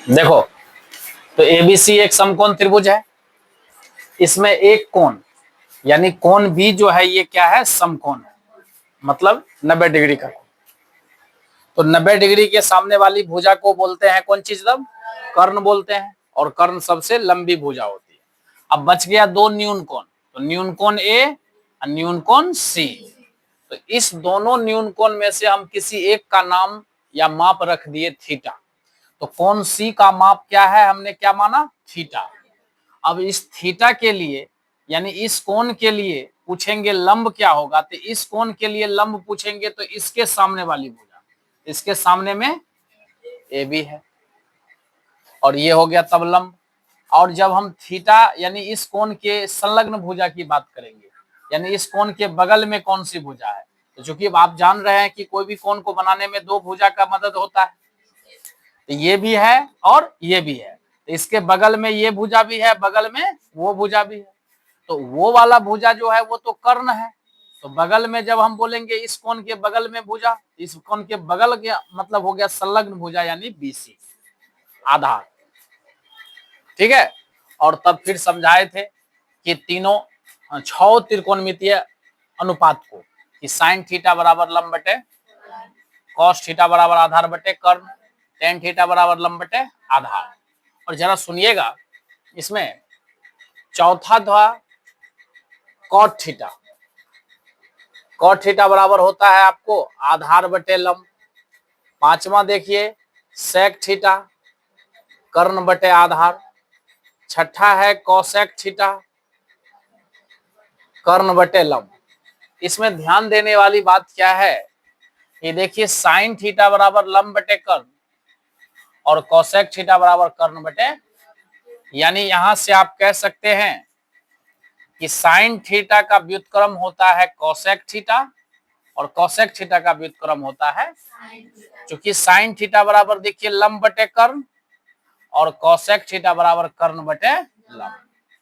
देखो, तो एबीसी एक समकोण त्रिभुज है। इसमें एक कोण यानी कोण भी जो है ये क्या है, समकोण है, मतलब 90 डिग्री का। तो 90 डिग्री के सामने वाली भुजा को बोलते हैं कौन चीज, तब कर्ण बोलते हैं, और कर्ण सबसे लंबी भुजा होती है। अब बच गया दो न्यून कोण, तो न्यून कोण ए और न्यून कोण सी। तो इस दोनों न्यून कोण में से हम किसी एक का नाम या माप रख दिए थीटा। तो कोण सी का माप क्या है, हमने क्या माना, थीटा। अब इस थीटा के लिए यानी इस कोण के लिए पूछेंगे लंब क्या होगा, तो इस कोण के लिए लंब पूछेंगे तो इसके सामने वाली भुजा, इसके सामने में ए बी है, और ये हो गया तब लंब। और जब हम थीटा यानी इस कोण के संलग्न भुजा की बात करेंगे, यानी इस कोण के बगल में कौन सी भुजा है, तो चूंकि आप जान रहे हैं कि कोई भी कोण को बनाने में दो भुजा का मदद होता है, तो ये भी है और ये भी है, तो इसके बगल में ये भुजा भी है, बगल में वो भुजा भी है। तो वो वाला भुजा जो है वो तो कर्ण है। तो बगल में जब हम बोलेंगे इस कोण के बगल में भुजा, इस कोण के बगल के मतलब हो गया संलग्न भुजा यानी बीसी, आधार। ठीक है। और तब फिर समझाए थे कि तीनों 6 त्रिकोणमितीय अनुपात को, कि साइन थीटा बराबर लंब बटे कॉस थीटा बराबर आधार बटे कर्ण, टेन थीटा बराबर लंब बटे आधार। और जरा सुनिएगा, इसमें चौथा था कॉट थीटा। कॉट थीटा बराबर होता है आपको आधार बटे लंब। पांचवा देखिए सेक थीटा, कर्ण बटे आधार। छठा है कोसेक थीटा, कर्ण बटे लंब। इसमें ध्यान देने वाली बात क्या है, ये देखिए साइन थीटा बराबर लंब बटे कर्ण और कोसेक थीटा बराबर कर्ण बटे, यानी यहां से आप कह सकते हैं कि साइन थीटा का व्युत्क्रम होता है कोसेक थीटा और कोसेक थीटा का व्युत्क्रम होता है, क्योंकि साइन थीटा बराबर देखिए लंब बटे कर्ण और कोसेक थीटा बराबर कर्ण बटे लंब।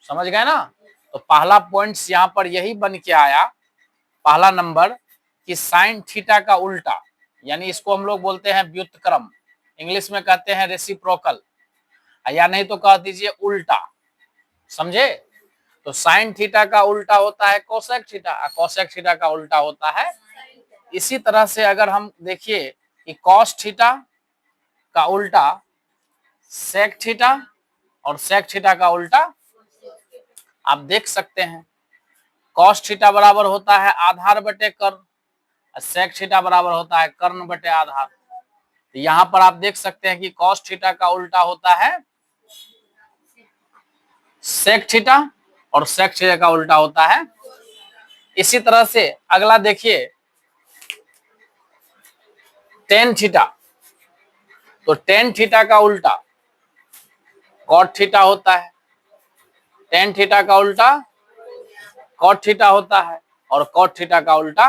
समझ गए ना। तो पहला पॉइंट्स यहाँ पर यही बन के आया, पहला नंबर, कि साइन थीटा का उल्टा, यानी इसको हम लोग बोलते हैं व्युत्क्रम, इंग्लिश में कहते हैं रेसिप्रोकल, या नहीं तो कह दीजिए उल्टा। समझे। तो साइन थीटा का उल्टा होता है कोसेक थीटा, कोसेक थीटा का उल्टा होता है। इसी तरह से अगर हम देखिए कि कॉस थीटा का उल्टा सेक थीटा और सेक थीटा का उल्टा, आप देख सकते हैं कॉस थीटा बराबर होता है आधार बटे कर्ण, सेक थीटा बराबर होता है कर्ण बटे आधार। तो यहां पर आप देख सकते हैं कि कॉस थीटा का उल्टा होता है सेक थीटा और सेक थीटा का उल्टा होता है। इसी तरह से अगला देखिए टेन थीटा, तो टेन थीटा का उल्टा कॉट थीटा होता है, टेन थीटा का उल्टा कॉट थीटा होता है, और कॉट थीटा का उल्टा,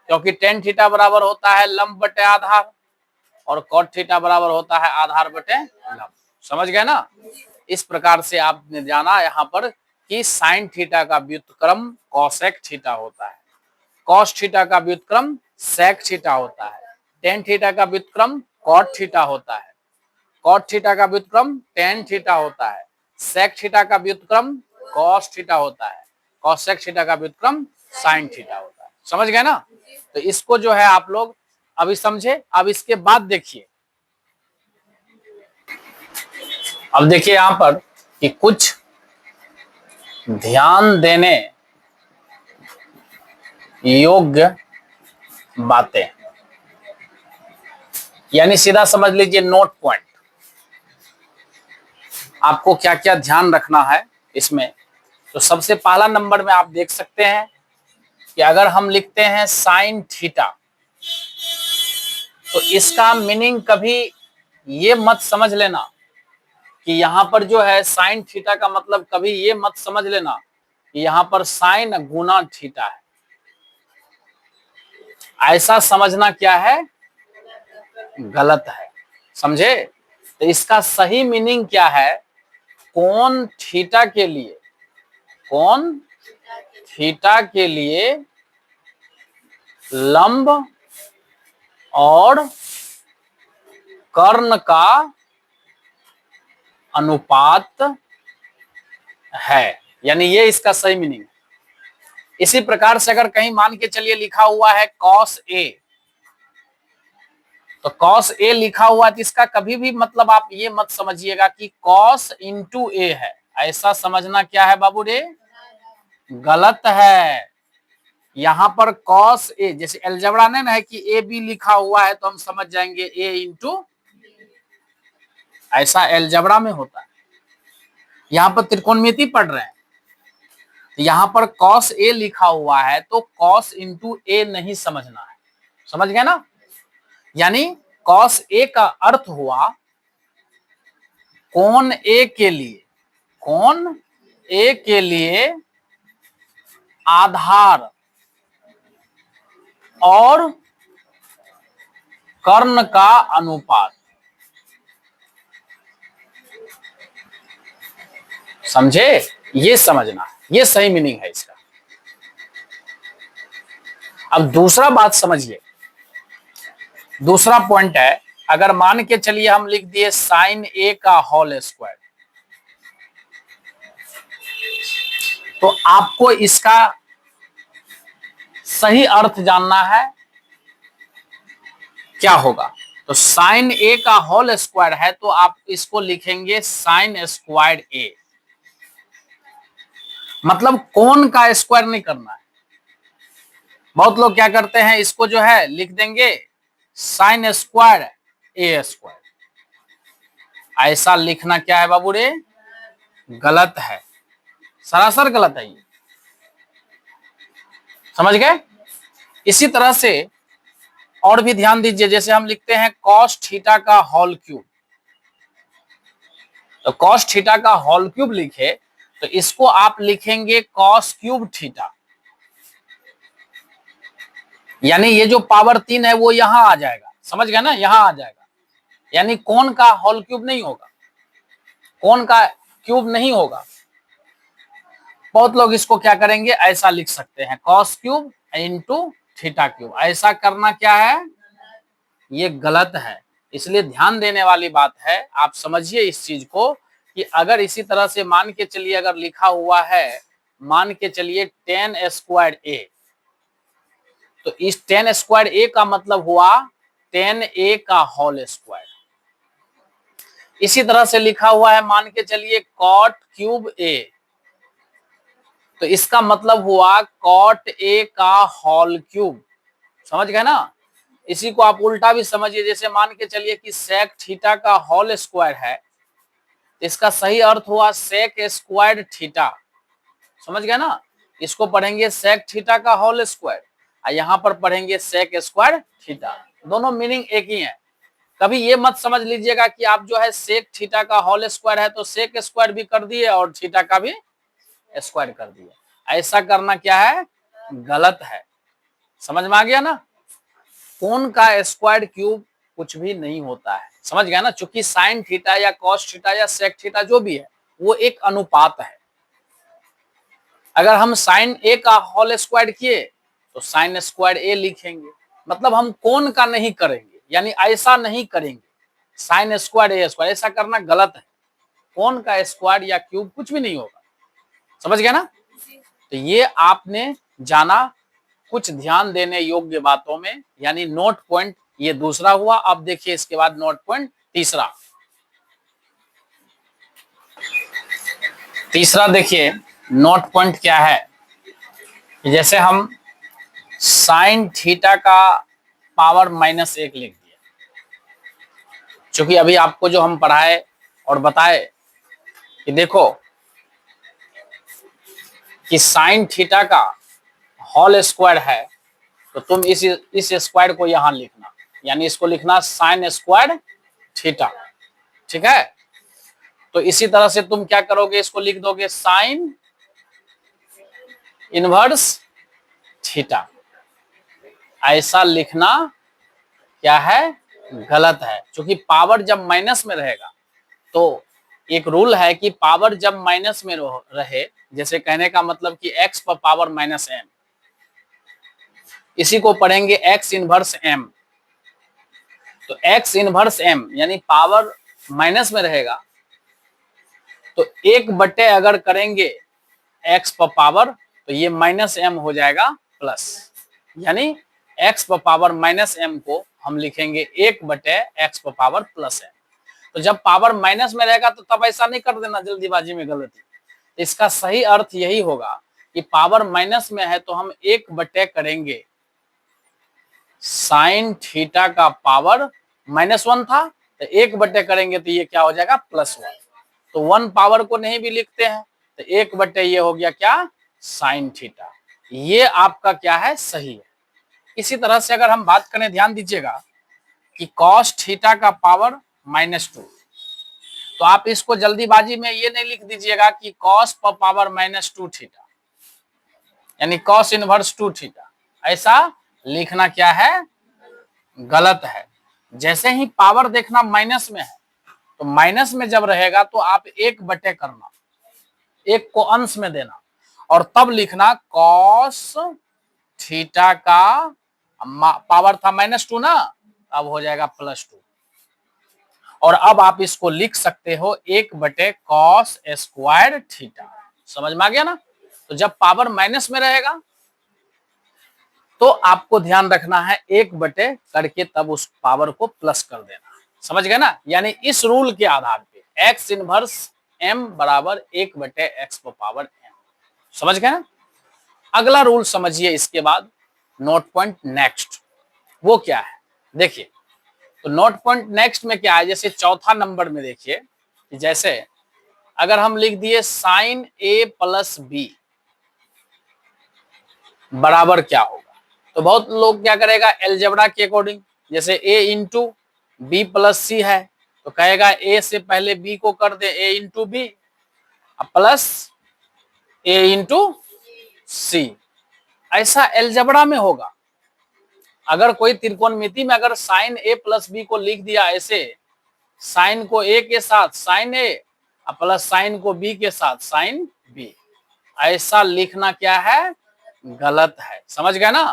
क्योंकि टेन थीटा बराबर होता है लंब बटे आधार और कॉट थीटा बराबर होता है आधार बटे लंब। समझ गए ना। इस प्रकार से आपने जाना यहाँ पर कि साइन थीटा का व्युत्क्रम कोसेक थीटा होता है, कॉस थीटा का व्युत्क्रम सेक थीटा होता है, टेन थीटा का व्युत्क्रम कॉट थीटा होता है, कॉट थीटा का व्युत्क्रम टेन थीटा होता है, सेक थीटा का व्युत्क्रम कॉस थीटा होता है, कॉसेक थीटा का व्युत्क्रम साइन थीटा होता है। समझ गए ना। तो इसको जो है आप लोग अभी समझे। अब इसके बाद देखिए, अब देखिए यहां पर कि कुछ ध्यान देने योग्य बातें, यानी सीधा समझ लीजिए नोट पॉइंट, आपको क्या क्या ध्यान रखना है इसमें। तो सबसे पहला नंबर में आप देख सकते हैं कि अगर हम लिखते हैं साइन थीटा, तो इसका मीनिंग कभी ये मत समझ लेना कि यहां पर जो है साइन थीटा का मतलब, कभी ये मत समझ लेना कि यहां पर साइन गुना थीटा है। ऐसा समझना क्या है, गलत है। समझे। तो इसका सही मीनिंग क्या है, कोण थीटा के लिए, कोण थीटा के लिए लंब और कर्ण का अनुपात है, यानी ये इसका सही मीनिंग है। इसी प्रकार से अगर कहीं मान के चलिए लिखा हुआ है cos A, तो cos A लिखा हुआ है तो इसका कभी भी मतलब आप ये मत समझिएगा कि cos इंटू A है, ऐसा समझना क्या है बाबू रे, गलत है। यहां पर cos A जैसे अलजेब्रा में है कि ए बी लिखा हुआ है तो हम समझ जाएंगे A इंटू, ऐसा अलजेब्रा में होता है। यहां पर त्रिकोणमिति पढ़ रहे हैं, यहां पर cos A लिखा हुआ है तो cos इंटू A नहीं समझना है, समझ गए ना। यानी cos A का अर्थ हुआ कोण A के लिए, कोण A के लिए आधार और कर्ण का अनुपात, समझे, ये समझना, ये सही मीनिंग है इसका। अब दूसरा बात समझिए, दूसरा पॉइंट है, अगर मान के चलिए हम लिख दिए साइन ए का होल स्क्वायर, तो आपको इसका सही अर्थ जानना है क्या होगा। तो साइन ए का होल स्क्वायर है तो आप इसको लिखेंगे साइन स्क्वायर ए, मतलब कोण का स्क्वायर नहीं करना है। बहुत लोग क्या करते हैं, इसको जो है लिख देंगे साइन स्क्वायर ए स्क्वायर, ऐसा लिखना क्या है बाबू रे, गलत है, सरासर गलत है ये, समझ गए। इसी तरह से और भी ध्यान दीजिए, जैसे हम लिखते हैं cos थीटा का होल क्यूब, तो cos थीटा का होल क्यूब लिखे तो इसको आप लिखेंगे cos क्यूब थीटा, यानी ये जो पावर 3 है वो यहां आ जाएगा, समझ गए ना, यहां आ जाएगा, यानी कोण का होल क्यूब नहीं होगा, कोण का क्यूब नहीं होगा। बहुत लोग इसको क्या करेंगे, ऐसा लिख सकते हैं cos cube into theta cube, ऐसा करना क्या है, ये गलत है। इसलिए ध्यान देने वाली बात है, आप समझिए इस चीज को कि अगर इसी तरह से मान के चलिए अगर लिखा हुआ है, मान के चलिए tan स्क्वायर a, तो इस tan स्क्वायर a का मतलब हुआ tan a का होल स्क्वायर। इसी तरह से लिखा हुआ है, मान के चलिए cot क्यूब a, तो इसका मतलब हुआ cot a का होल क्यूब, समझ गए ना। इसी को आप उल्टा भी समझिए, जैसे मान के चलिए कि sec थीटा का होल स्क्वायर है, इसका सही अर्थ हुआ sec स्क्वायर थीटा, समझ गए ना। इसको पढ़ेंगे sec थीटा का होल स्क्वायर और यहाँ पर पढ़ेंगे sec स्क्वायर थीटा, दोनों मीनिंग एक ही है। कभी ये मत समझ लीजिएगा कि आप जो है sec थीटा का होल स्क्वायर है तो sec स्क्वायर भी कर दिए और थीटा का भी स्क्वायर कर दिए, ऐसा करना क्या है, गलत है, समझ में आ गया ना। कोण का स्क्वायर क्यूब कुछ भी नहीं होता है, समझ गया ना, चूंकि साइन थीटा या कॉस थीटा या सेक थीटा जो भी है वो एक अनुपात है। अगर हम साइन ए का होल स्क्वायर किए तो साइन स्क्वायर ए लिखेंगे, मतलब हम कोण का नहीं करेंगे, यानी ऐसा नहीं करेंगे साइन स्क्वायर ए स्क्वायर, ऐसा करना गलत है। कोण का स्क्वायर या क्यूब कुछ भी नहीं होगा, समझ गया ना। तो ये आपने जाना कुछ ध्यान देने योग्य बातों में, यानी नोट पॉइंट ये दूसरा हुआ। अब देखिए इसके बाद नोट पॉइंट तीसरा, तीसरा देखिए नोट पॉइंट क्या है, जैसे हम साइन थीटा का पावर -1 लिख दिया, क्योंकि अभी आपको जो हम पढ़ाए और बताए कि देखो कि साइन थीटा का होल स्क्वायर है तो तुम इस स्क्वायर को यहां लिखना, यानी इसको लिखना साइन स्क्वायर थीटा, ठीक है। तो इसी तरह से तुम क्या करोगे, इसको लिख दोगे साइन इनवर्स थीटा, ऐसा लिखना क्या है, गलत है। क्योंकि पावर जब माइनस में रहेगा तो एक रूल है कि पावर जब माइनस में रहे, जैसे कहने का मतलब कि x पर पावर -m, इसी को पढ़ेंगे x इनवर्स m। तो x इनवर्स m यानी पावर माइनस में रहेगा तो 1 अगर करेंगे x पर पावर तो ये -m हो जाएगा प्लस, यानी x पर पावर -m को हम लिखेंगे 1/x पर पावर +m। तो जब पावर माइनस में रहेगा तो तब ऐसा नहीं कर देना जल्दीबाजी में गलती। इसका सही अर्थ यही होगा कि पावर माइनस में है तो हम 1 करेंगे साइन थीटा का पावर -1 था, तो 1 करेंगे तो ये क्या हो जाएगा +1। तो 1 पावर को नहीं भी लिखते हैं तो 1 ये हो गया क्या साइन थीटा। ये आपका क्या है सही है। इसी तरह से अगर हम बात करें, ध्यान दीजिएगा कि कॉस थीटा का पावर -2, तो आप इसको जल्दीबाजी में ये नहीं लिख दीजिएगा कि कॉस पर पावर -2 थीटा, यानी कॉस इनवर्स 2 थीटा। ऐसा लिखना क्या है गलत है। जैसे ही पावर देखना माइनस में है तो माइनस में जब रहेगा तो आप 1 करना, 1 को अंश में देना और तब लिखना कॉस थीटा का पावर था -2 ना, अब हो जाएगा +2। और अब आप इसको लिख सकते हो 1/cos स्क्वायर थीटा। समझ में आ गया ना। तो जब पावर माइनस में रहेगा तो आपको ध्यान रखना है 1 करके तब उस पावर को प्लस कर देना। समझ गए ना। यानी इस रूल के आधार पे x इनवर्स m बराबर 1/x पर पावर m। समझ गए ना। अगला रूल समझिए इसके बाद, नोट पॉइंट नेक्स्ट। वो क्या है देखिए। तो नोट पॉइंट नेक्स्ट में क्या है, जैसे चौथा नंबर में देखिए कि जैसे अगर हम लिख दिए साइन a प्लस बी बराबर क्या होगा, तो बहुत लोग क्या करेगा एलजेब्रा के अकॉर्डिंग, जैसे a into B plus C है तो कहेगा a से पहले b को कर दे a into B plus a into C. ऐसा एलजेब्रा में होगा। अगर कोई त्रिकोणमिति में अगर साइन a प्लस बी को लिख दिया ऐसे, साइन को a के साथ साइन a प्लस साइन को b के साथ साइन b, ऐसा लिखना क्या है गलत है। समझ गए ना।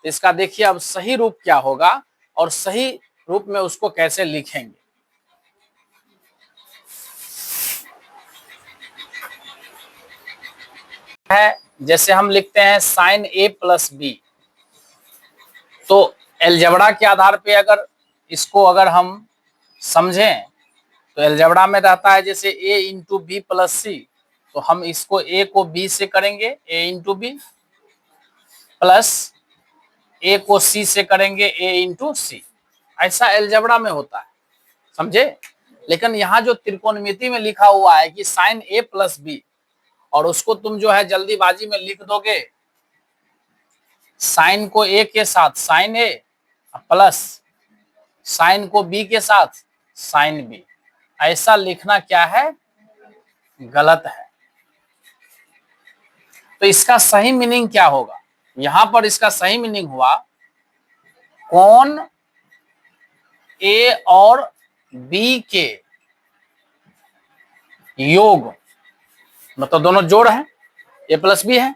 तो इसका देखिए अब सही रूप क्या होगा और सही रूप में उसको कैसे लिखेंगे। है जैसे हम लिखते हैं साइन a प्लस बी, तो एलजेब्रा के आधार पे अगर इसको अगर हम समझें तो एलजेब्रा में रहता है जैसे a into B plus C, तो हम इसको a को b से करेंगे a into B plus a को c से करेंगे a इंटू सी। ऐसा एलजेब्रा में होता है, समझे। लेकिन यहाँ जो त्रिकोणमिति में लिखा हुआ है कि साइन a प्लस बी, और उसको तुम जो है जल्दीबाजी में लिख दोगे साइन को a के साथ साइन a प्लस साइन को b के साथ साइन b, ऐसा लिखना क्या है गलत है। तो इसका सही मीनिंग क्या होगा, यहां पर इसका सही मीनिंग हुआ कौन a और b के योग, मतलब दोनों जोड़ है a प्लस बी है,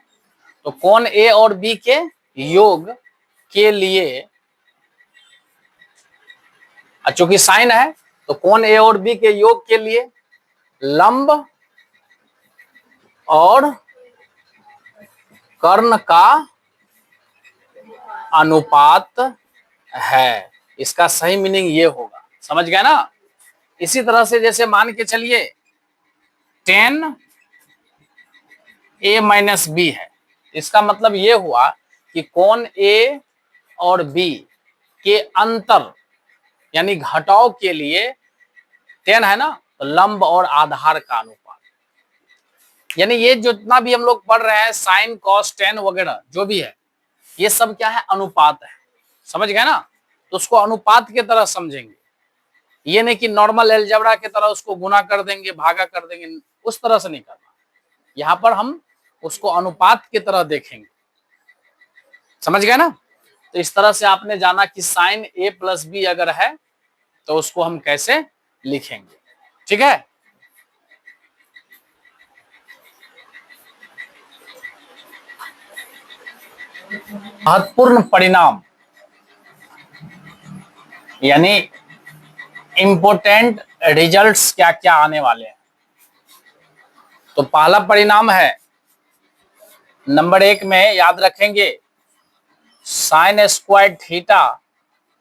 तो कौन a और b के योग के लिए, चूंकि साइन है तो कौन a और b के योग के लिए लंब और कर्ण का अनुपात है। इसका सही मीनिंग ये होगा। समझ गए ना। इसी तरह से जैसे मान के चलिए tan a माइनस बी है, इसका मतलब ये हुआ कि कौन a और b के अंतर यानी घटाव के लिए tan है ना, तो लंब और आधार का अनुपात, यानी ये जितना भी हम लोग पढ़ रहे हैं साइन कॉस tan वगैरह जो भी है ये सब क्या है अनुपात है। समझ गए ना। तो उसको अनुपात की तरह समझेंगे, ये नहीं कि नॉर्मल एलजेब्रा की तरह उसको गुना कर देंगे भागा कर देंगे, उस तरह से नहीं करना। यहाँ पर हम उसको अनुपात की तरह देखेंगे। समझ गए ना। तो इस तरह से आपने जाना कि साइन a प्लस बी अगर है तो उसको हम कैसे लिखेंगे। ठीक है। महत्वपूर्ण परिणाम यानी इंपोर्टेंट रिजल्ट्स क्या क्या आने वाले हैं। तो पहला परिणाम है नंबर 1 में याद रखेंगे sine square theta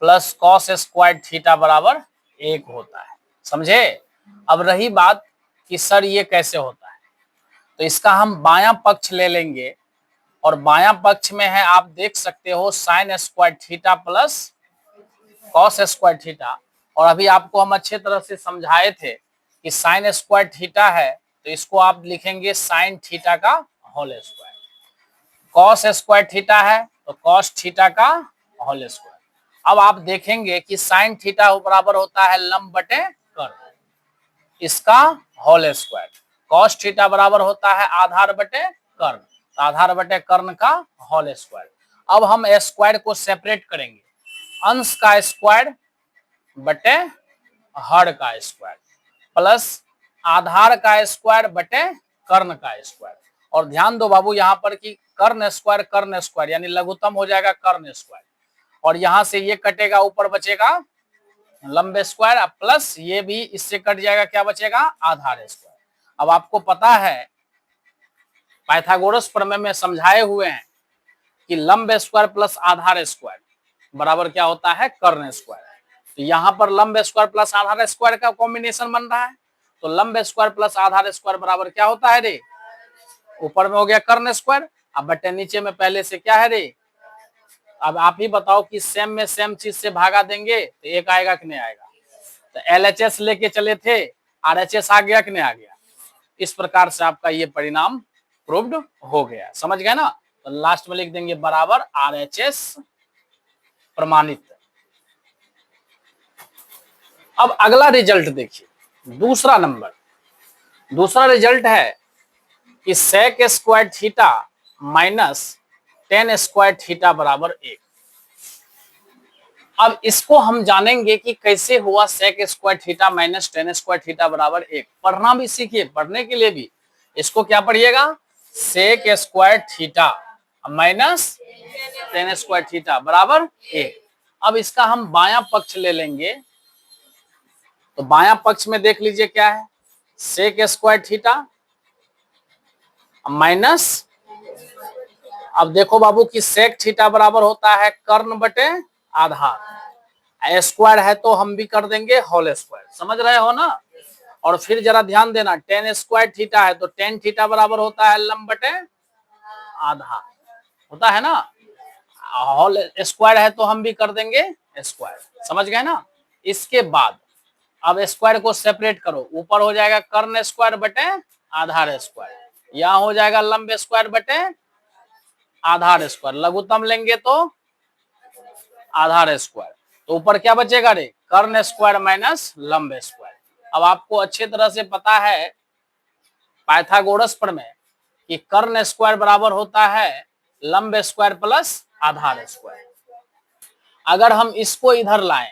plus cos square theta बराबर 1 होता है। समझे? अब रही बात कि सर ये कैसे होता है, तो इसका हम बायां पक्ष ले लेंगे और बायां पक्ष में है आप देख सकते हो sine square theta plus cos square theta. और अभी आपको हम अच्छे तरह से समझाए थे कि साइन स्क्वायर थीटा है तो इसको आप लिखेंगे साइन थीटा का whole square, cos square theta है तो कॉस थीटा का होल स्क्वायर। अब आप देखेंगे कि साइन थीटा बराबर होता है लंब बटे कर्ण, इसका होल स्क्वायर। कॉस थीटा बराबर होता है आधार बटे कर्ण, तो आधार बटे कर्ण का होल स्क्वायर। अब हम स्क्वायर को सेपरेट करेंगे, अंश का स्क्वायर बटे हर का स्क्वायर प्लस आधार का स्क्वायर बटे कर्ण का स्क्वायर। और ध्यान दो बाबू यहाँ पर कि कर्ण स्क्वायर यानी लघुत्तम हो जाएगा कर्ण स्क्वायर, और यहां से ये कटेगा, ऊपर बचेगा लंब स्क्वायर प्लस ये भी इससे कट जाएगा, क्या बचेगा आधार स्क्वायर। अब आपको पता है पाइथागोरस प्रमेय में समझाए हुए हैं कि लंब स्क्वायर प्लस आधार स्क्वायर बराबर क्या होता है कर्ण स्क्वायर। तो यहाँ पर लंब स्क्वायर प्लस आधार स्क्वायर का कॉम्बिनेशन बन रहा है, तो लंब स्क्वायर प्लस आधार स्क्वायर बराबर क्या होता है रे, ऊपर में हो गया कर्ण स्क्वायर, अब बटे नीचे में पहले से क्या है रे। अब आप ही बताओ कि सेम में सेम चीज से भागा देंगे तो एक आएगा कि नहीं आएगा। तो LHS लेके चले थे, RHS आ गया कि नहीं आ गया। इस प्रकार से आपका ये परिणाम प्रूव्ड हो गया, समझ गए ना। तो लास्ट में लिख देंगे बराबर RHS प्रमाणित। अब अगला रिजल्ट देखिए, दूसरा नंबर, दूसरा रिजल्ट है कि sec square theta minus tan square theta बराबर 1। अब इसको हम जानेंगे कि कैसे हुआ sec square theta minus tan square theta बराबर 1। पढ़ना भी सीखिए, पढ़ने के लिए भी इसको क्या पढ़िएगा, sec square theta minus tan square theta बराबर 1। अब इसका हम बायां पक्ष ले लेंगे, तो बायां पक्ष में देख लीजिए क्या है, सेक स्क्वायर थीटा माइनस, अब देखो बाबू कि सेक थीटा बराबर होता है कर्ण बटे आधार, स्क्वायर है तो हम भी कर देंगे होल स्क्वायर, समझ रहे हो ना। और फिर जरा ध्यान देना, टेन स्क्वायर थीटा है तो टेन थीटा बराबर होता है लंब बटे आधार, होता है ना। होल स्क्वायर है तो हम भी कर देंगे स्क्वायर, समझ गए ना। इसके बाद अब स्क्वायर को सेपरेट करो, ऊपर हो जाएगा कर्ण स्क्वायर बटे आधार स्क्वायर, यहाँ हो जाएगा लंब स्क्वायर बटे आधार स्क्वायर, लघुत्तम लेंगे तो आधार स्क्वायर, तो ऊपर क्या बचेगा रे, कर्ण स्क्वायर माइनस लंब स्क्वायर। अब आपको अच्छे तरह से पता है पाइथागोरस प्रमेय कि कर्ण स्क्वायर बराबर होता है लंब स्क्वायर प्लस आधार स्क्वायर। अगर हम इसको इधर लाएं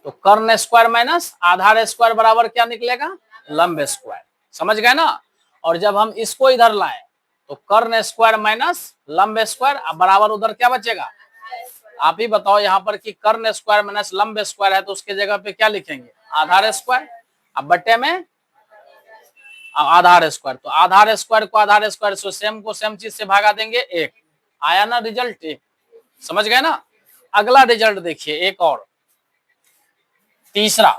तो कर्ण स्क्वायर माइनस आधार स्क्वायर बराबर क्या निकलेगा, लंब स्क्वायर, समझ गए ना। और जब हम इसको इधर लाएं तो कर्ण स्क्वायर माइनस लंब स्क्वायर बराबर उधर क्या बचेगा, आप ही बताओ यहाँ पर कि कर्ण स्क्वायर माइनस लंब स्क्वायर है तो उसके जगह पे क्या लिखेंगे, आधार स्क्वायर, अब बट्टे में आधार स्क्वायर, तो आधार स्क्वायर को आधार स्क्वायर से सेम को सेम चीज से भागा देंगे, एक आया ना रिजल्ट, एक, समझ गए ना। अगला रिजल्ट देखिए, एक और तीसरा,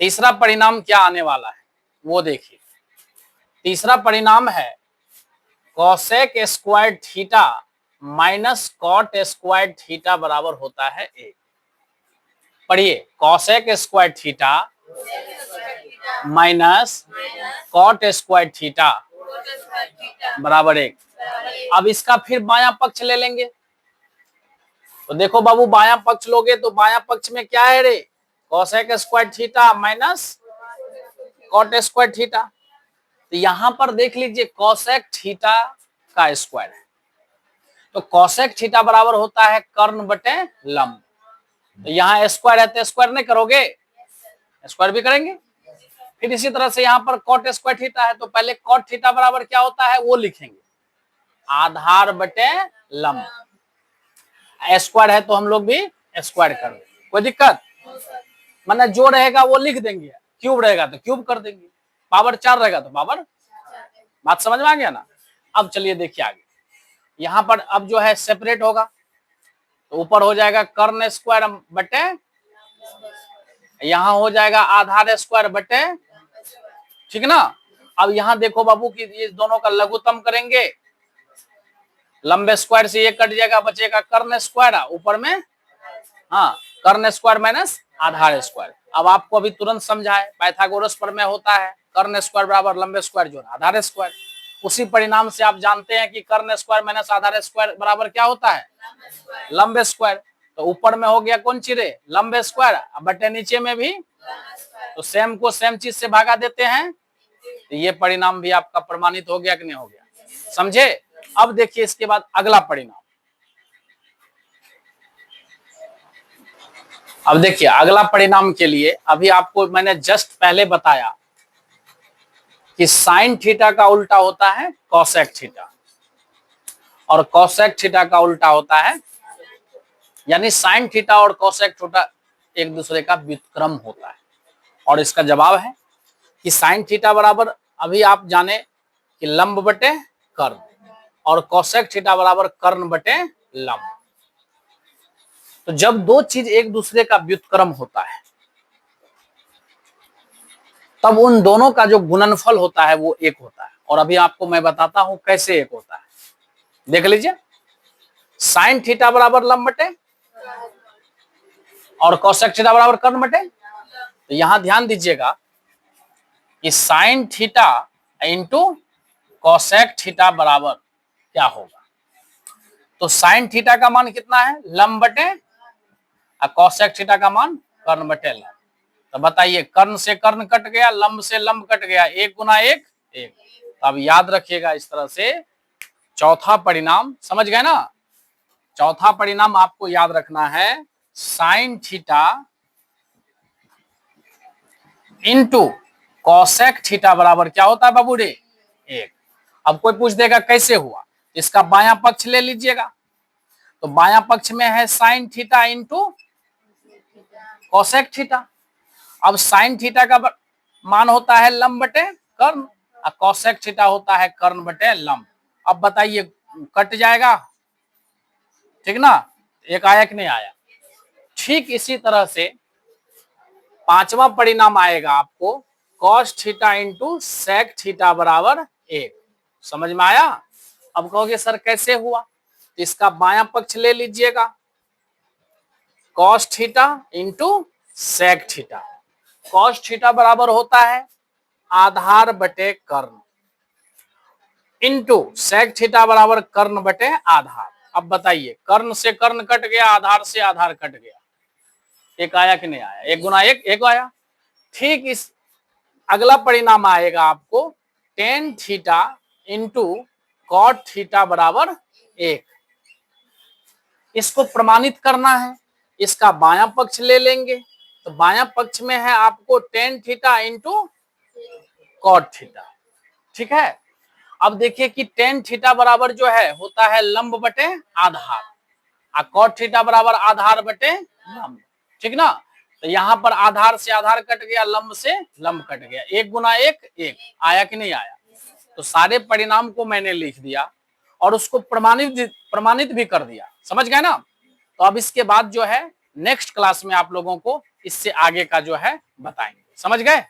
तीसरा परिणाम क्या आने वाला है वो देखिए। तीसरा परिणाम है cosec square theta minus cot square theta बराबर होता है 1। पढ़िए, cosec square theta minus cot square theta बराबर 1। अब इसका फिर बायां पक्ष ले लेंगे, तो देखो बाबू बायां पक्ष लोगे तो बायां पक्ष में क्या है रे, cosec square theta minus cot square theta. तो यहां पर देख लीजिए कोसेक थीटा का स्क्वायर है, तो कोसेक थीटा बराबर होता है कर्ण बटे लंब, तो यहाँ स्क्वायर है तो स्क्वायर नहीं करोगे, स्क्वायर भी करेंगे। फिर इसी तरह से यहाँ पर कॉट स्क्वायर थीटा है तो पहले कॉट थीटा बराबर क्या होता है वो लिखेंगे, आधार बटे लंब, स्क्वायर है तो हम लोग भी स्क्वायर कर देंगे, कोई दिक्कत, मतलब जो रहेगा वो लिख देंगे, क्यूब रहेगा तो क्यूब कर देंगे, पावर 4 रहेगा तो पावर बात समझ में आ गया ना। अब चलिए देखिए आगे, यहां पर अब जो है सेपरेट होगा, तो ऊपर हो जाएगा कर्ण स्क्वायर बटे, यहां हो जाएगा आधार स्क्वायर बटे, ठीक ना। अब यहां देखो बाबू कि ये दोनों का लघुत्तम करेंगे, लंबे स्क्वायर से ये कट जाएगा, बचेगा कर्ण स्क्वायर, ऊपर में हाँ कर्ण स्क्वायर माइनस आधार स्क्वायर। अब आपको अभी तुरंत समझा है, पाइथागोरस प्रमेय होता है कर्ण स्क्वायर बराबर लंबे स्क्वायर जोड़ आधार स्क्वायर। उसी परिणाम से आप जानते हैं कि कर्ण स्क्वायर माइनस आधार स्क्वायर बराबर क्या होता है, लंबे स्क्वायर। तो ऊपर में हो गया कौन चीज लंबे स्क्वायर, बटे नीचे में भी, तो सेम को सेम चीज से भागा देते हैं, तो ये परिणाम भी आपका प्रमाणित हो गया कि नहीं हो गया, समझे। अब देखिए इसके बाद अगला परिणाम, अब देखिए अगला परिणाम के लिए अभी आपको मैंने जस्ट पहले बताया कि साइन थीटा का उल्टा होता है कोसेक थीटा, और कोसेक थीटा का उल्टा होता है, यानी साइन थीटा और कोसेक थीटा एक दूसरे का व्युत्क्रम होता है। और इसका जवाब है कि साइन थीटा बराबर अभी आप जाने कि लंब बटे कर्ण, और कोसेक थीटा बराबर कर्ण बटे लंब। तो जब दो चीज एक दूसरे का व्युत्क्रम होता है तब उन दोनों का जो गुणनफल होता है वो एक होता है। और अभी आपको मैं बताता हूं कैसे एक होता है, देख लीजिए। साइन थीटा बराबर लंब बटे और कोसेक थीटा बराबर कर्ण बटे। तो यहां ध्यान दीजिएगा कि sine theta into cosec theta बराबर क्या होगा, तो साइन थीटा का मान कितना है लंब बटे, और कोसेक थीटा का मान कर्ण बटे लंब। तो बताइए कर्ण से कर्ण कट गया, लंब से लंब कट गया, एक गुना एक एक। तो अब याद रखिएगा इस तरह से चौथा परिणाम, समझ गए ना। चौथा परिणाम आपको याद रखना है, sine theta into cosec theta बराबर क्या होता है बाबू रे, एक। अब कोई पूछ देगा कैसे हुआ, इसका बायां पक्ष ले लीजिएगा, तो बायां पक्ष में है sine theta into cosec theta. अब साइन थीटा का मान होता है लंब बटे कर्ण, और कोसेक थीटा होता है कर्ण बटे लंब। अब बताइए कट जाएगा, ठीक ना, एक आया कि नहीं आया। ठीक इसी तरह से पांचवा परिणाम आएगा आपको cos theta into sec theta बराबर एक। समझ में आया। अब कहोगे सर कैसे हुआ, इसका बायां पक्ष ले लीजिएगा, cos theta into sec theta. Cos theta बराबर होता है आधार बटे कर्ण, इंटू सेक थीटा बराबर कर्ण बटे आधार। अब बताइए कर्ण से कर्ण कट गया, आधार से आधार कट गया, एक आया कि नहीं आया, एक गुना एक एक आया। ठीक इस अगला परिणाम आएगा आपको tan theta into cot theta बराबर एक। इसको प्रमाणित करना है, इसका बायां पक्ष ले लेंगे, तो बायां पक्ष में है आपको tan theta into cot theta, ठीक है। अब देखिए कि टेन थीटा बराबर जो है होता है लंब बटे आधार, और कॉट थीटा बराबर आधार बटे लंब, ठीक ना। तो यहाँ पर आधार से आधार कट गया, लंब से लंब कट गया, एक गुना एक एक आया कि नहीं आया। तो सारे परिणाम को मैंने लिख दिया और उसको प्रमाणित भी कर दिया, समझ गए ना। तो अब इसके बाद जो है नेक्स्ट क्लास में आप लोगों को इससे आगे का जो है बताएंगे, समझ गए।